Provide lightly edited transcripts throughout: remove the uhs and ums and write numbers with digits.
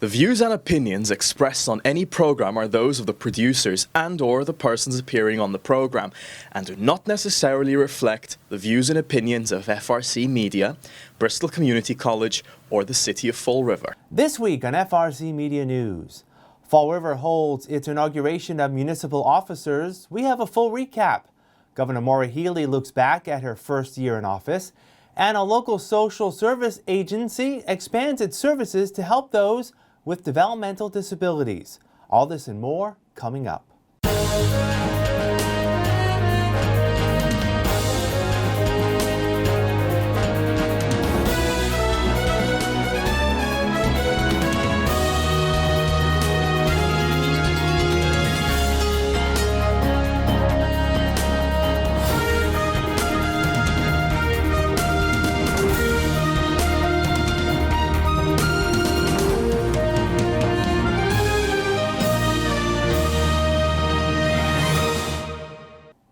The views and opinions expressed on any program are those of the producers and/or the persons appearing on the program and do not necessarily reflect the views and opinions of FRCMedia, Bristol Community College, or the City of Fall River. This week on FRCmedia News, Fall River holds its inauguration of municipal officers. We have a full recap. Governor Maura Healey looks back at her first year in office, and a local social service agency expands its services to help those with developmental disabilities. All this and more coming up.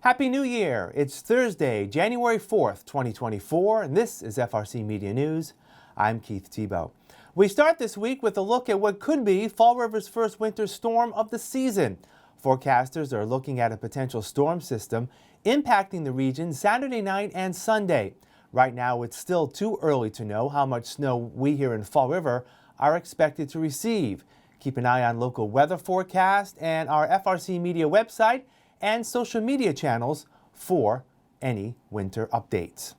Happy New Year! It's Thursday, January 4th, 2024, and this is FRC Media News. I'm Keith Tebow. We start this week with a look at what could be Fall River's first winter storm of the season. Forecasters are looking at a potential storm system impacting the region Saturday night and Sunday. Right now, it's still too early to know how much snow we here in Fall River are expected to receive. Keep an eye on local weather forecast and our FRC Media website and social media channels for any winter updates.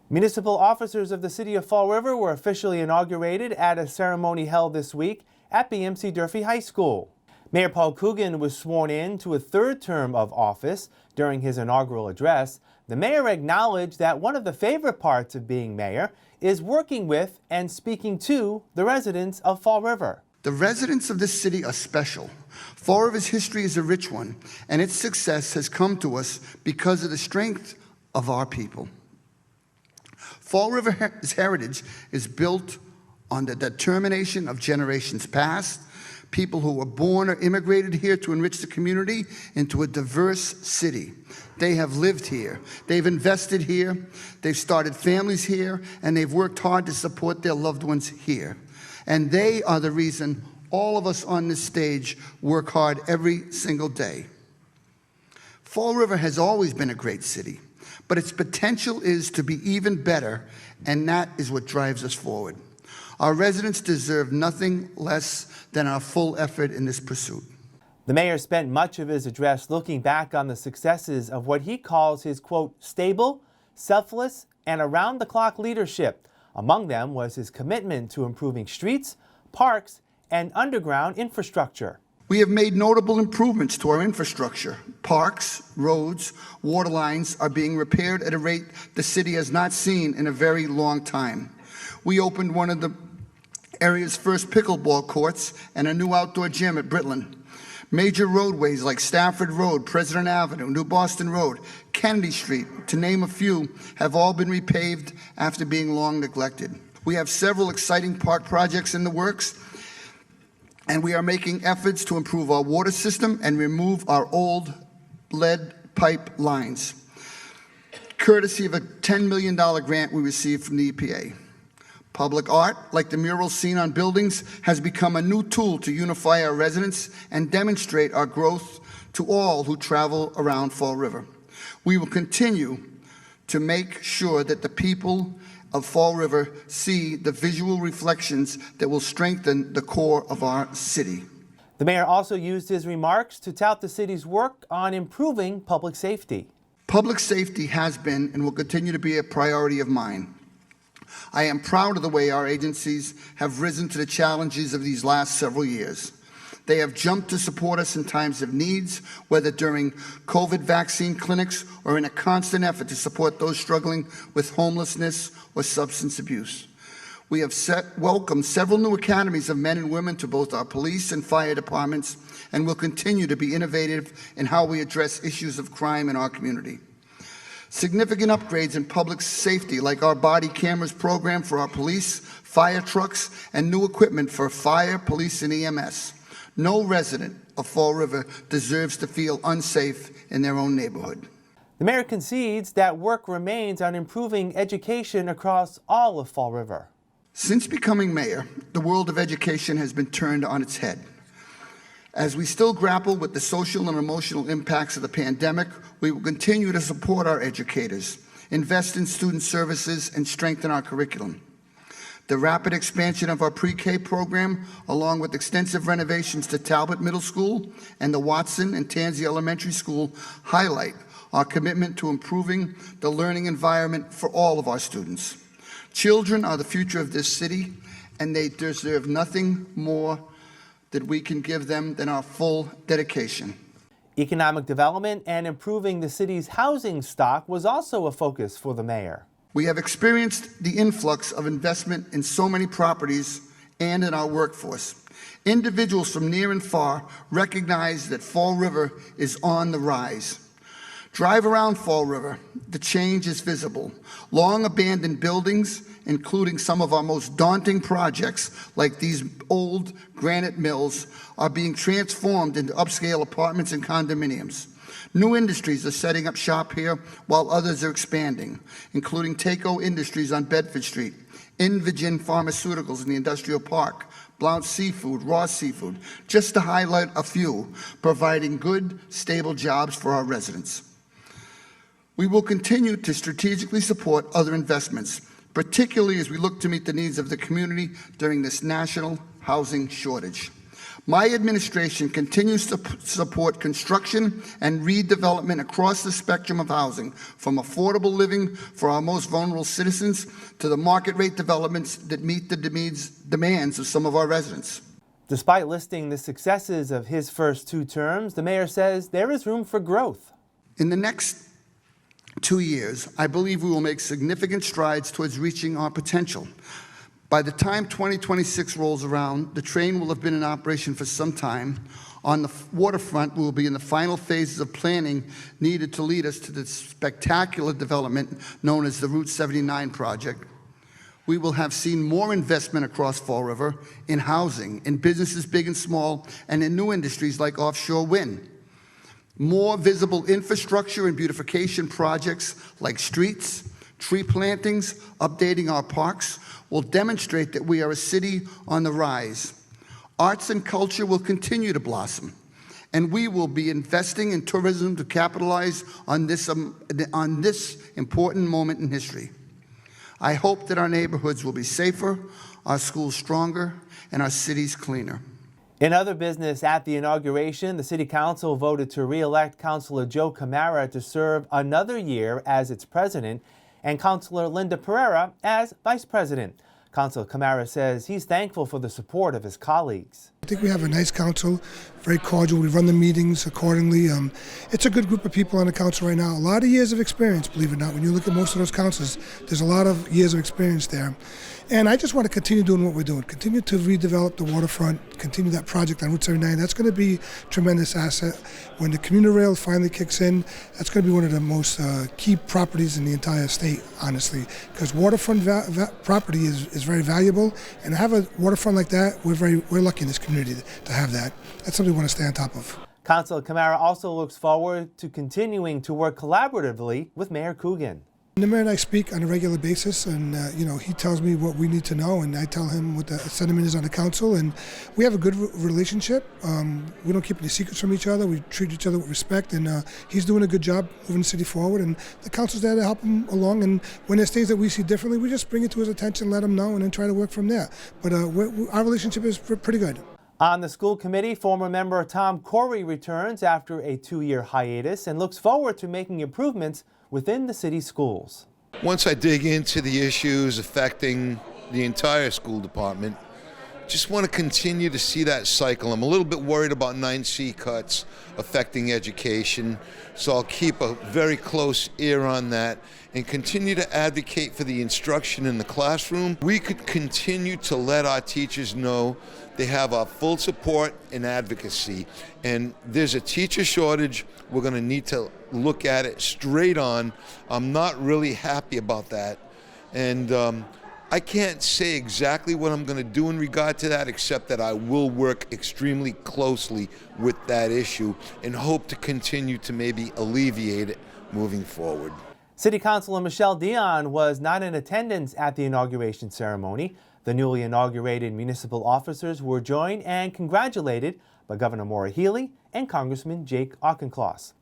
Municipal officers of the City of Fall River were officially inaugurated at a ceremony held this week at BMC Durfee High School. Mayor Paul Coogan was sworn in to a third term of office. During his inaugural address, the mayor acknowledged that one of the favorite parts of being mayor is working with and speaking to the residents of Fall River. The residents of this city are special. Fall River's history is a rich one, and its success has come to us because of the strength of our people. Fall River's heritage is built on the determination of generations past, people who were born or immigrated here to enrich the community into a diverse city. They have lived here, they've invested here, they've started families here, and they've worked hard to support their loved ones here. And they are the reason all of us on this stage work hard every single day. Fall River has always been a great city, but its potential is to be even better, and that is what drives us forward. Our residents deserve nothing less than our full effort in this pursuit. The mayor spent much of his address looking back on the successes of what he calls his, quote, stable, selfless, and around-the-clock leadership. Among them was his commitment to improving streets, parks, and underground infrastructure. We have made notable improvements to our infrastructure. Parks, roads, water lines are being repaired at a rate the city has not seen in a very long time. We opened one of the area's first pickleball courts and a new outdoor gym at Britland. Major roadways like Stafford Road, President Avenue, New Boston Road, Kennedy Street, to name a few, have all been repaved after being long neglected. We have several exciting park projects in the works, and we are making efforts to improve our water system and remove our old lead pipe lines, courtesy of a $10 million grant we received from the EPA. Public art, like the murals seen on buildings, has become a new tool to unify our residents and demonstrate our growth to all who travel around Fall River. We will continue to make sure that the people of Fall River see the visual reflections that will strengthen the core of our city. The mayor also used his remarks to tout the city's work on improving public safety. Public safety has been and will continue to be a priority of mine. I am proud of the way our agencies have risen to the challenges of these last several years. They have jumped to support us in times of needs, whether during COVID vaccine clinics or in a constant effort to support those struggling with homelessness or substance abuse. We have welcomed several new academies of men and women to both our police and fire departments, and will continue to be innovative in how we address issues of crime in our community. Significant upgrades in public safety, like our body cameras program for our police, fire trucks, and new equipment for fire, police, and EMS. No resident of Fall River deserves to feel unsafe in their own neighborhood. The mayor concedes that work remains on improving education across all of Fall River. Since becoming mayor, the world of education has been turned on its head. As we still grapple with the social and emotional impacts of the pandemic, we will continue to support our educators, invest in student services, and strengthen our curriculum. The rapid expansion of our pre-K program, along with extensive renovations to Talbot Middle School and the Watson and Tansy Elementary School, highlight our commitment to improving the learning environment for all of our students. Children are the future of this city, and they deserve nothing more that we can give them than our full dedication. Economic development and improving the city's housing stock was also a focus for the mayor. We have experienced the influx of investment in so many properties and in our workforce. Individuals from near and far recognize that Fall River is on the rise. Drive around Fall River, the change is visible. Long abandoned buildings, including some of our most daunting projects, like these old granite mills, are being transformed into upscale apartments and condominiums. New industries are setting up shop here while others are expanding, including Taco Industries on Bedford Street, Invigen Pharmaceuticals in the Industrial Park, Blount Seafood, Raw Seafood, just to highlight a few, providing good, stable jobs for our residents. We will continue to strategically support other investments, particularly as we look to meet the needs of the community during this national housing shortage. My administration continues to support construction and redevelopment across the spectrum of housing, from affordable living for our most vulnerable citizens to the market rate developments that meet the demands of some of our residents. Despite listing the successes of his first 2 terms, the mayor says there is room for growth. In the next 2 years, I believe we will make significant strides towards reaching our potential. By the time 2026 rolls around, the train will have been in operation for some time. On the waterfront, we will be in the final phases of planning needed to lead us to the spectacular development known as the Route 79 project. We will have seen more investment across Fall River in housing, in businesses big and small, and in new industries like offshore wind. More visible infrastructure and beautification projects like streets, tree plantings, updating our parks will demonstrate that we are a city on the rise. Arts and culture will continue to blossom, and we will be investing in tourism to capitalize on this important moment in history. I hope that our neighborhoods will be safer, our schools stronger, and our cities cleaner. In other business, at the inauguration, the City Council voted to re-elect Councilor Joe Camara to serve another year as its president and Councilor Linda Pereira as vice president. Councilor Camara says he's thankful for the support of his colleagues. I think we have a nice council, very cordial. We run the meetings accordingly. It's a good group of people on the council right now. A lot of years of experience, believe it or not. When you look at most of those councils, there's a lot of years of experience there. And I just want to continue doing what we're doing, continue to redevelop the waterfront, continue that project on Route 79. That's going to be a tremendous asset. When the commuter rail finally kicks in, that's going to be one of the most key properties in the entire state, honestly, because waterfront property is very valuable. And to have a waterfront like that, we're lucky in this community to have that. That's something we want to stay on top of. Councilor Camara also looks forward to continuing to work collaboratively with Mayor Coogan. The mayor and I speak on a regular basis, and he tells me what we need to know, and I tell him what the sentiment is on the council, and we have a good relationship. We don't keep any secrets from each other. We treat each other with respect, and he's doing a good job moving the city forward, and the council's there to help him along. And when there's things that we see differently, we just bring it to his attention, let him know, and then try to work from there. But our relationship is pretty good. On the school committee, former member Tom Corey returns after a 2-year hiatus and looks forward to making improvements within the city schools. Once I dig into the issues affecting the entire school department, just want to continue to see that cycle. I'm a little bit worried about 9C cuts affecting education, so I'll keep a very close ear on that and continue to advocate for the instruction in the classroom. We could continue to let our teachers know they have our full support and advocacy. And there's a teacher shortage. We're going to need to look at it straight on. I'm not really happy about that. And I can't say exactly what I'm going to do in regard to that, except that I will work extremely closely with that issue and hope to continue to maybe alleviate it moving forward. City Councilor Michelle Dion was not in attendance at the inauguration ceremony. The newly inaugurated municipal officers were joined and congratulated by Governor Maura Healey and Congressman Jake Auchincloss.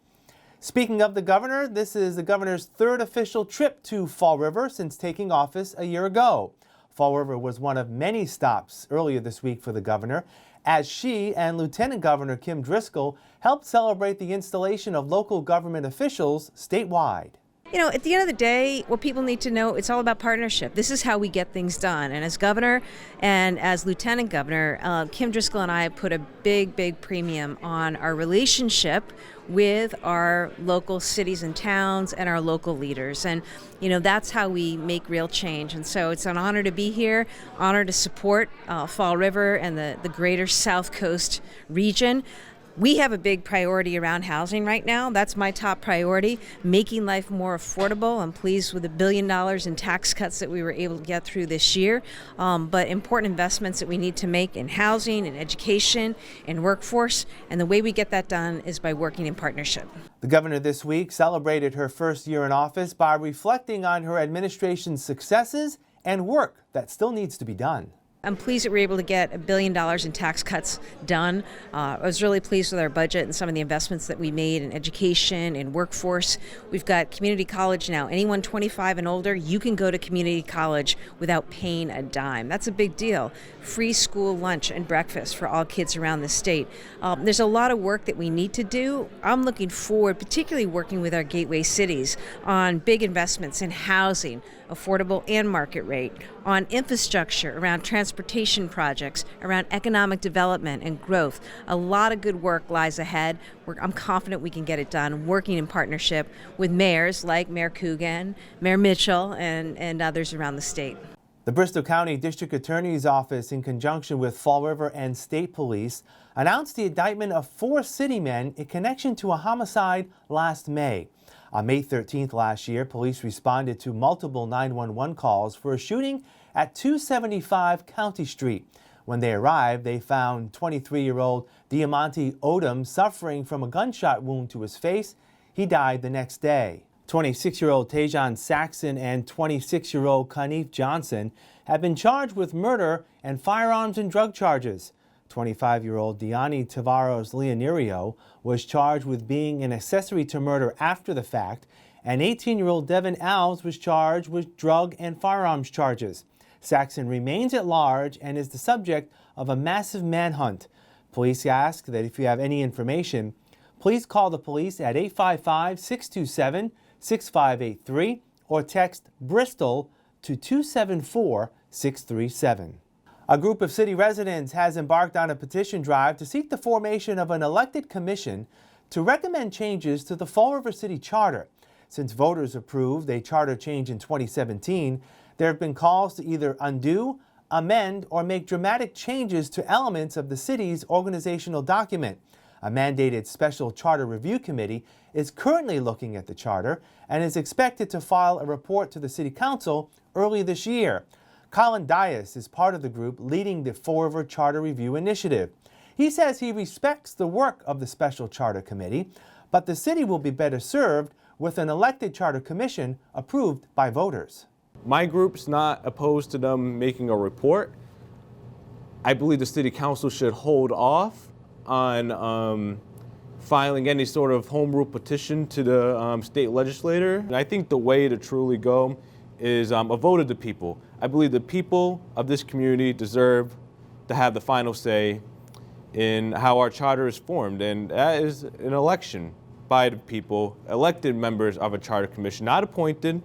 Speaking of the governor, this is the governor's third official trip to Fall River since taking office a year ago. Fall River was one of many stops earlier this week for the governor, as she and Lieutenant Governor Kim Driscoll helped celebrate the installation of local government officials statewide. You know, at the end of the day, what people need to know, it's all about partnership. This is how we get things done. And as governor and as lieutenant governor, Kim Driscoll and I put a big premium on our relationship with our local cities and towns and our local leaders. And, you know, that's how we make real change. And so it's an honor to be here, honor to support Fall River and the greater South Coast region. We have a big priority around housing right now. That's my top priority, making life more affordable. I'm pleased with the $1 billion in tax cuts that we were able to get through this year, but important investments that we need to make in housing, in education, in workforce, and the way we get that done is by working in partnership. The governor this week celebrated her first year in office by reflecting on her administration's successes and work that still needs to be done. I'm pleased that we were able to get $1 billion in tax cuts done. I was really pleased with our budget and some of the investments that we made in education and workforce. We've got community college now. Anyone 25 and older, you can go to community college without paying a dime. That's a big deal. Free school lunch and breakfast for all kids around the state. There's a lot of work that we need to do. I'm looking forward, particularly working with our gateway cities, on big investments in housing, affordable and market rate, on infrastructure, around transportation projects, around economic development and growth. A lot of good work lies ahead. I'm confident we can get it done, working in partnership with mayors like Mayor Coogan, Mayor Mitchell, and others around the state. The Bristol County District Attorney's Office, in conjunction with Fall River and State Police, announced the indictment of 4 city men in connection to a homicide last May. On May 13th last year, police responded to multiple 911 calls for a shooting at 275 County Street. When they arrived, they found 23-year-old Diamante Odom suffering from a gunshot wound to his face. He died the next day. 26-year-old Tajon Saxon and 26-year-old Kaneef Johnson have been charged with murder and firearms and drug charges. 25-year-old Diani Tavares Leonario was charged with being an accessory to murder after the fact, and 18-year-old Devin Alves was charged with drug and firearms charges. Saxon remains at large and is the subject of a massive manhunt. Police ask that if you have any information, please call the police at 855-627-6583 or text Bristol to 274-637. A group of city residents has embarked on a petition drive to seek the formation of an elected commission to recommend changes to the Fall River City Charter. Since voters approved a charter change in 2017, there have been calls to either undo, amend, or make dramatic changes to elements of the city's organizational document. A mandated special charter review committee is currently looking at the charter and is expected to file a report to the City Council early this year. Colin Dias is part of the group leading the Fall River Charter Review Initiative. He says he respects the work of the Special Charter Committee, but the city will be better served with an elected charter commission approved by voters. My group's not opposed to them making a report. I believe the City Council should hold off on filing any sort of home rule petition to the state legislator. And I think the way to truly go is a vote of the people. I believe the people of this community deserve to have the final say in how our charter is formed, and that is an election by the people, elected members of a charter commission, not appointed.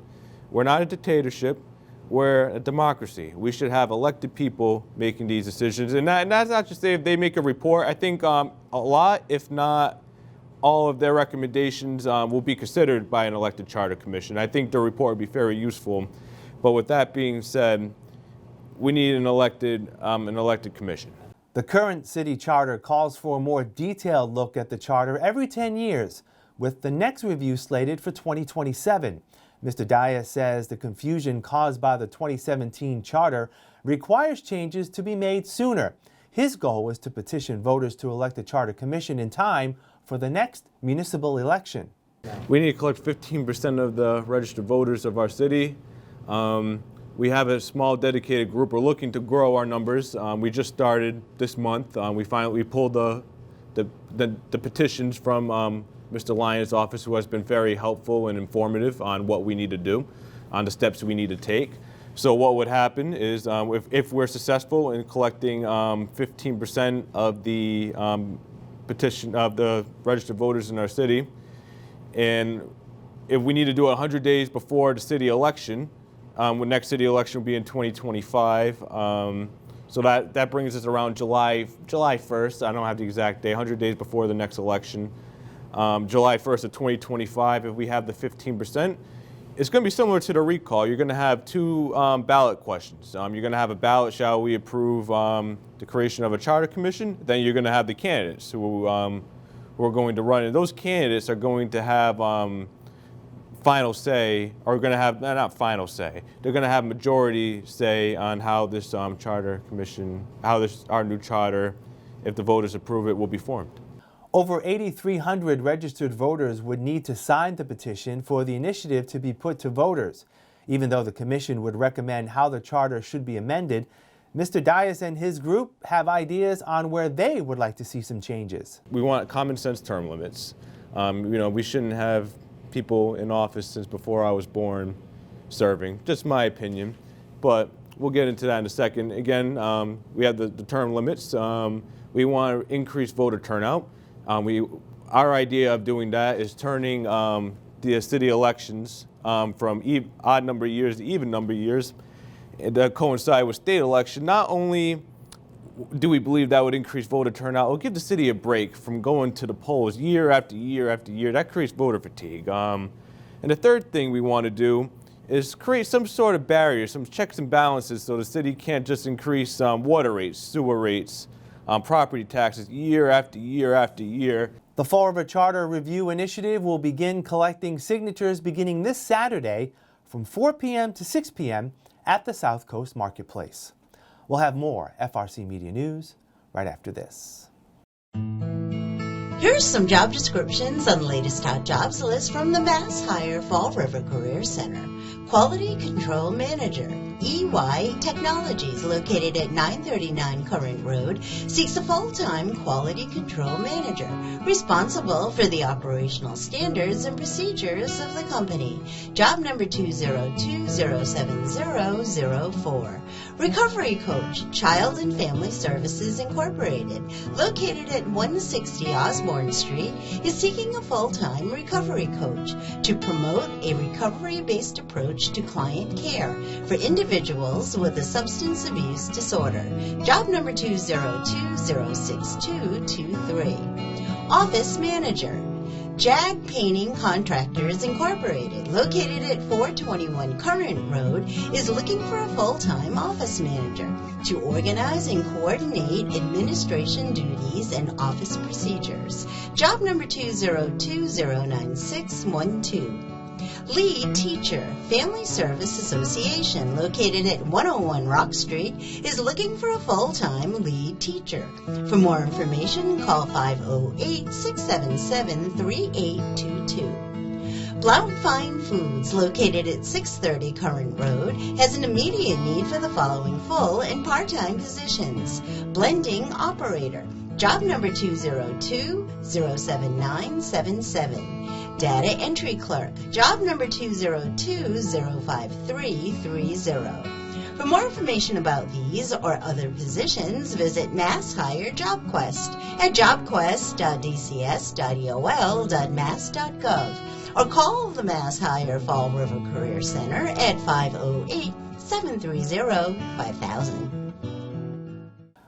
We're not a dictatorship, we're a democracy. We should have elected people making these decisions, and that's not to say if they make a report. I think a lot, if not all of their recommendations will be considered by an elected charter commission. I think the report would be very useful. But with that being said, we need an elected commission. The current city charter calls for a more detailed look at the charter every 10 years, with the next review slated for 2027. Mr. Dias says the confusion caused by the 2017 charter requires changes to be made sooner. His goal is to petition voters to elect a charter commission in time for the next municipal election. We need to collect 15% of the registered voters of our city. We have a small dedicated group. We're looking to grow our numbers. We just started this month. We pulled the petitions from Mr. Lyon's office, who has been very helpful and informative on what we need to do, on the steps we need to take. So what would happen is if we're successful in collecting 15% of the petition of the registered voters in our city, and if we need to do it 100 days before the city election, the next city election will be in 2025. So that brings us around July 1st. I don't have the exact day, 100 days before the next election. July 1st of 2025, if we have the 15%, it's going to be similar to the recall. You're going to have two ballot questions. You're going to have a ballot, shall we approve the creation of a charter commission? Then you're going to have the candidates who are going to run. And those candidates are going to have final say, or going to have, not final say, they're going to have majority say on how this charter commission, our new charter, if the voters approve it, will be formed. Over 8,300 registered voters would need to sign the petition for the initiative to be put to voters. Even though the commission would recommend how the charter should be amended, Mr. Dias and his group have ideas on where they would like to see some changes. We want common sense term limits. We shouldn't have people in office since before I was born serving, just my opinion, but we'll get into that in a second. Again, we have the term limits. We want to increase voter turnout. Our idea of doing that is turning the city elections from odd number of years to even number of years that coincide with state election. Not only do we believe that would increase voter turnout, it'll give the city a break from going to the polls year after year after year. That creates voter fatigue. And the third thing we want to do is create some sort of barrier, some checks and balances, so the city can't just increase water rates, sewer rates, property taxes year after year after year. The Fall River Charter Review Initiative will begin collecting signatures beginning this Saturday from 4 p.m. to 6 p.m. at the South Coast Marketplace. We'll have more FRC Media News right after this. Here's some job descriptions on the latest hot jobs list from the Mass Hire Fall River Career Center. Quality Control Manager. EY Technologies, located at 939 Current Road, seeks a full-time quality control manager responsible for the operational standards and procedures of the company. Job number 202-07004. Recovery Coach, Child and Family Services Incorporated, located at 160 Osborne Street, is seeking a full-time recovery coach to promote a recovery-based approach to client care for individuals with a substance abuse disorder. Job number 202-06223. Office Manager. Jag Painting Contractors Incorporated, located at 421 Current Road, is looking for a full-time office manager to organize and coordinate administration duties and office procedures. Job number 202-09612. Lead Teacher. Family Service Association, located at 101 Rock Street, is looking for a full-time lead teacher. For more information, call 508-677-3822. Blount Fine Foods, located at 630 Current Road, has an immediate need for the following full and part-time positions. Blending Operator. Job number 202-07977. Data Entry Clerk. Job number 202-05330. For more information about these or other positions, visit Mass Hire JobQuest at jobquest.dcs.eol.mass.gov or call the Mass Hire Fall River Career Center at 508-730-5000.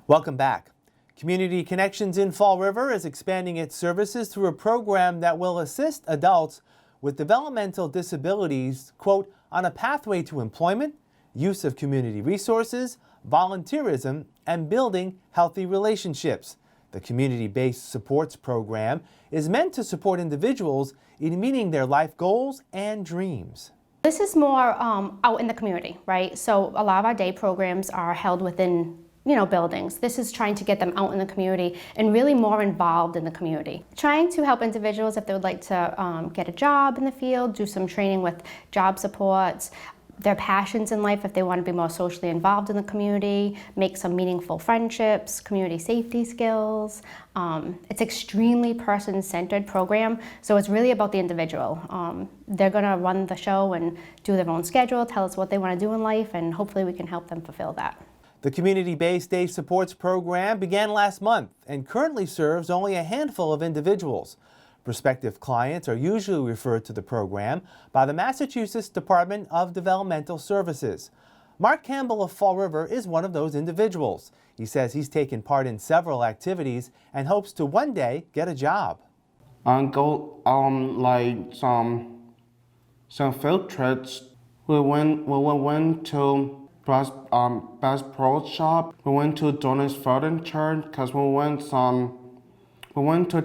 Welcome back. Community Connections in Fall River is expanding its services through a program that will assist adults with developmental disabilities, quote, on a pathway to employment, use of community resources, volunteerism, and building healthy relationships. The community-based supports program is meant to support individuals in meeting their life goals and dreams. This is more out in the community, right? So a lot of our day programs are held within buildings. This is trying to get them out in the community and really more involved in the community. Trying to help individuals if they would like to get a job in the field, do some training with job supports, their passions in life, if they want to be more socially involved in the community, make some meaningful friendships, community safety skills. It's extremely person-centered program, so it's really about the individual. They're going to run the show and do their own schedule, tell us what they want to do in life, and hopefully we can help them fulfill that. The Community-Based Day Supports Program began last month and currently serves only a handful of individuals. Prospective clients are usually referred to the program by the Massachusetts Department of Developmental Services. Mark Campbell of Fall River is one of those individuals. He says he's taken part in several activities and hopes to one day get a job. Go like some field trips. We went to Bass Pro Shop. We went to Donner's Furniture because we went to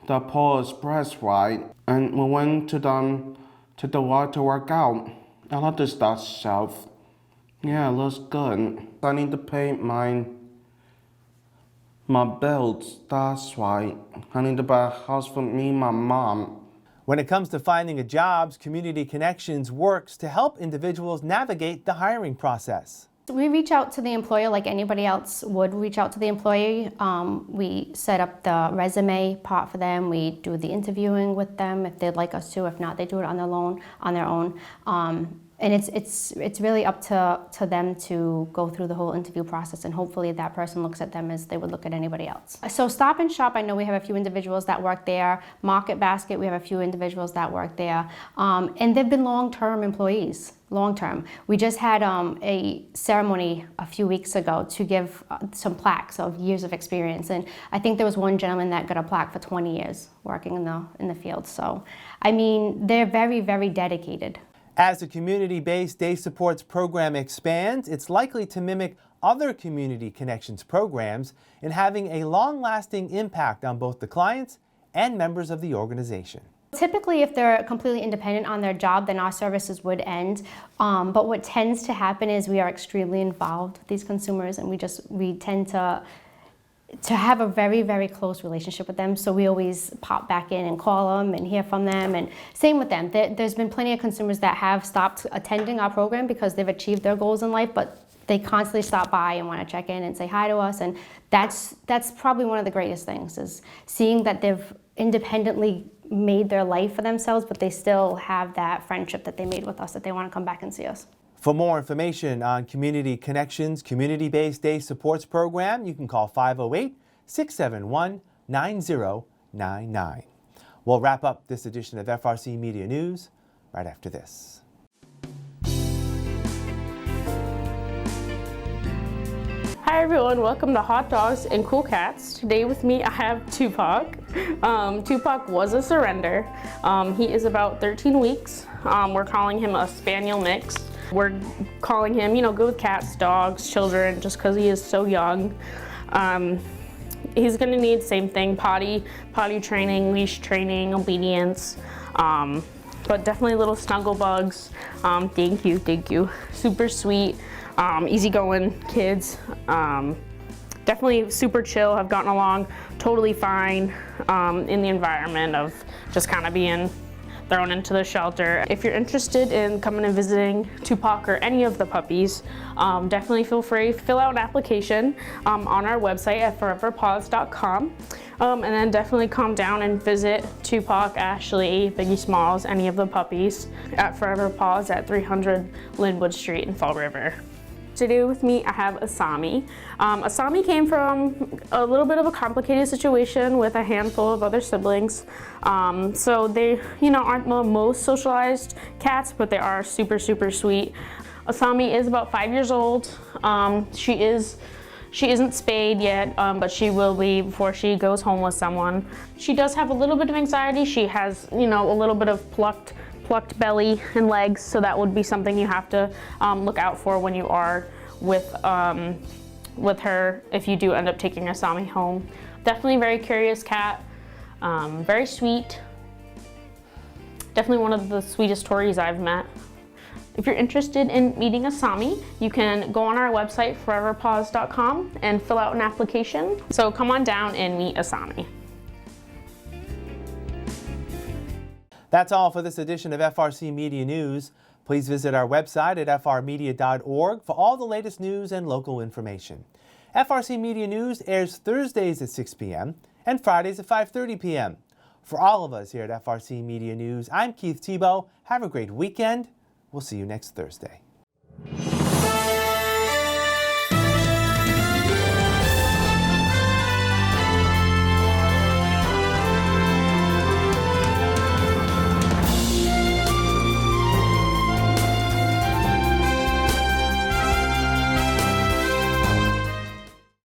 the Pole Expressway, and we went to the water to work out. I love this stuff. Yeah, it looks good. I need to pay my bills. That's right. I need to buy a house for me and my mom. When it comes to finding a job, Community Connections works to help individuals navigate the hiring process. We reach out to the employer like anybody else would reach out to the employee. We set up the resume part for them. We do the interviewing with them if they'd like us to. If not, they do it on their own. And it's really up to them to go through the whole interview process, and hopefully that person looks at them as they would look at anybody else. So Stop and Shop, I know we have a few individuals that work there. Market Basket, we have a few individuals that work there. And they've been long-term employees, long-term. We just had a ceremony a few weeks ago to give some plaques of years of experience. And I think there was one gentleman that got a plaque for 20 years working in the field. So, I mean, they're very, very dedicated. As the Community-Based Day Supports program expands, it's likely to mimic other Community Connections programs in having a long-lasting impact on both the clients and members of the organization. Typically, if they're completely independent on their job, then our services would end. But what tends to happen is we are extremely involved with these consumers, and we tend to have a very, very close relationship with them. So we always pop back in and call them and hear from them. And same with them. There's been plenty of consumers that have stopped attending our program because they've achieved their goals in life, but they constantly stop by and want to check in and say hi to us. And that's probably one of the greatest things, is seeing that they've independently made their life for themselves, but they still have that friendship that they made with us, that they want to come back and see us. For more information on Community Connections Community-Based Day Supports Program, you can call 508-671-9099. We'll wrap up this edition of FRC Media News right after this. Hi everyone, welcome to Hot Dogs and Cool Cats. Today with me I have Tupac. Tupac was a surrender. He is about 13 weeks. We're calling him a spaniel mix. We're calling him, good with cats, dogs, children, just because he is so young. He's gonna need same thing, potty training, leash training, obedience, but definitely little snuggle bugs. Thank you. Super sweet, easygoing kids. Definitely super chill, have gotten along totally fine in the environment of just kind of being thrown into the shelter. If you're interested in coming and visiting Tupac or any of the puppies, definitely feel free to fill out an application on our website at foreverpaws.com. And then definitely come down and visit Tupac, Ashley, Biggie Smalls, any of the puppies at Forever Paws at 300 Linwood Street in Fall River. Today with me I have Asami. Asami came from a little bit of a complicated situation with a handful of other siblings. So they, aren't the most socialized cats, but they are super, super sweet. Asami is about 5 years old. She isn't spayed yet, but she will be before she goes home with someone. She does have a little bit of anxiety. She has, a little bit of plucked belly and legs, so that would be something you have to look out for when you are with her, if you do end up taking Asami home. Definitely a very curious cat, very sweet. Definitely one of the sweetest Tories I've met. If you're interested in meeting Asami, you can go on our website, foreverpaws.com, and fill out an application. So come on down and meet Asami. That's all for this edition of FRC Media News. Please visit our website at frmedia.org for all the latest news and local information. FRC Media News airs Thursdays at 6 p.m. and Fridays at 5:30 p.m. For all of us here at FRC Media News, I'm Keith Tebow. Have a great weekend. We'll see you next Thursday.